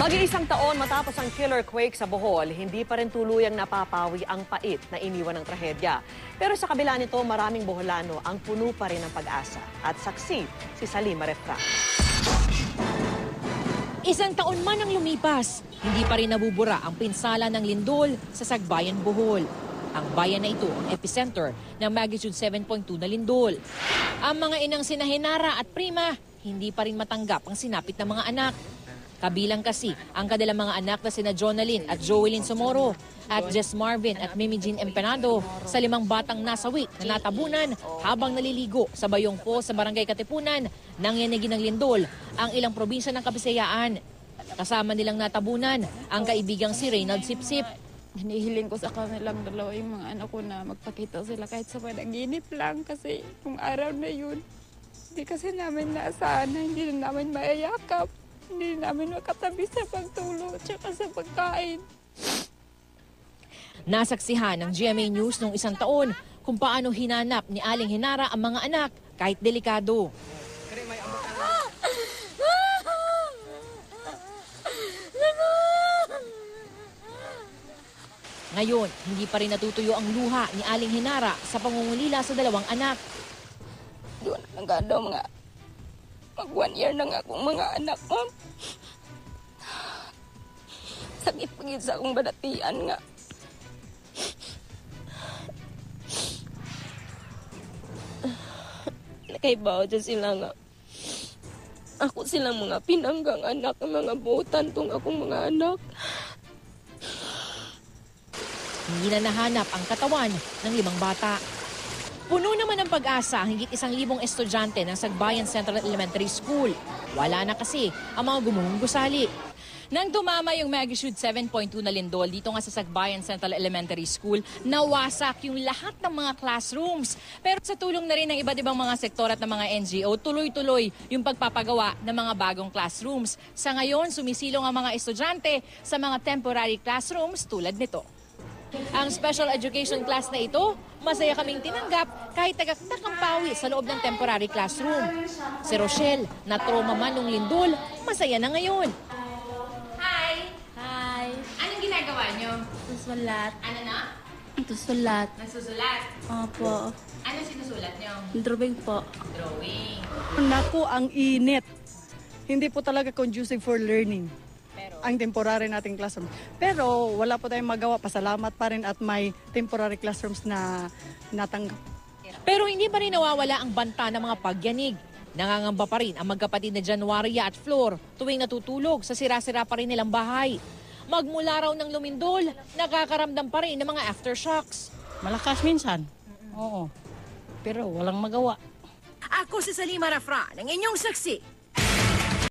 Mag-iisang taon matapos ang killer quake sa Bohol, hindi pa rin tuluyang napapawi ang pait na iniwan ng trahedya. Pero sa kabila nito, maraming Boholano ang puno pa rin ng pag-asa. At saksi, si Salima Refra. Isang taon man ang lumipas, hindi pa rin nabubura ang pinsala ng lindol sa Sagbayan, Bohol. Ang bayan na ito ang epicenter ng magnitude 7.2 na lindol. Ang mga inang sina Henara at Prima, hindi pa rin matanggap ang sinapit ng mga anak. Kabilang kasi ang kanilang mga anak na sina Jonalyn at Joelyn Somoro at Jess Marvin at Mimi Jean Empanado sa 5 batang nasawi na natabunan habang naliligo sa Bayong Po sa Barangay Katipunan nang yanigin ng lindol ang ilang probinsya ng Kabisayaan. Kasama nilang natabunan ang kaibigang si Reynald Sipsip. Hinihiling ko sa kanilang dalawa yung mga anak ko na magpakita sila kahit sa panaginip lang kasi yung araw na yun, hindi kasi namin naasahan na hindi na namin mayayakap. Hindi namin makatabi sa pagtulog at sa pagkain. Nasaksihan ng GMA News noong 1 taon kung paano hinanap ni Aling Henara ang mga anak kahit delikado. Ngayon, hindi pa rin natutuyo ang luha ni Aling Henara sa pangungulila sa 2 anak. Doon na nga daw mag 1 year na nga akong mga anak, ma'am. Sakit pagid sa akong balatian nga. Nakaibaw dyan sila nga. Ako silang mga pinanggang anak, mga butan tong akong mga anak. Hindi na nahanap ang katawan ng 5 bata. Puno naman ng pag-asa ang higit 1,000 estudyante ng Sagbayan Central Elementary School. Wala na kasi ang mga gumuhong gusali. Nang tumama yung magnitude 7.2 na lindol dito nga sa Sagbayan Central Elementary School, nawasak yung lahat ng mga classrooms. Pero sa tulong na rin ng iba't ibang mga sektor at ng mga NGO, tuloy-tuloy yung pagpapagawa ng mga bagong classrooms. Sa ngayon, sumisilong ang mga estudyante sa mga temporary classrooms tulad nito. Ang special education class na ito, masaya kaming tinanggap kahit tagaktak ang pawi sa loob ng temporary classroom. Si Rochelle, na trauma man nung lindol, masaya na ngayon. Hi! Hi! Anong ginagawa nyo? Susulat. Ano na? Susulat. Nagsusulat? Opo. Anong sinusulat nyo? Drawing po. Drawing. Naku, ang init. Hindi po talaga conducive for learning. Ang temporary nating classroom. Pero wala po tayong magawa. Pasalamat pa rin at may temporary classrooms na natanggap. Pero hindi pa rin nawawala ang banta ng mga pagyanig. Nangangamba pa rin ang magkapatid na Januaria at Flor tuwing natutulog sa sira-sira pa rin nilang bahay. Magmula raw ng lumindol, nakakaramdam pa rin ng mga aftershocks. Malakas minsan. Oo. Pero walang magawa. Ako si Salima Refra, ng inyong saksi.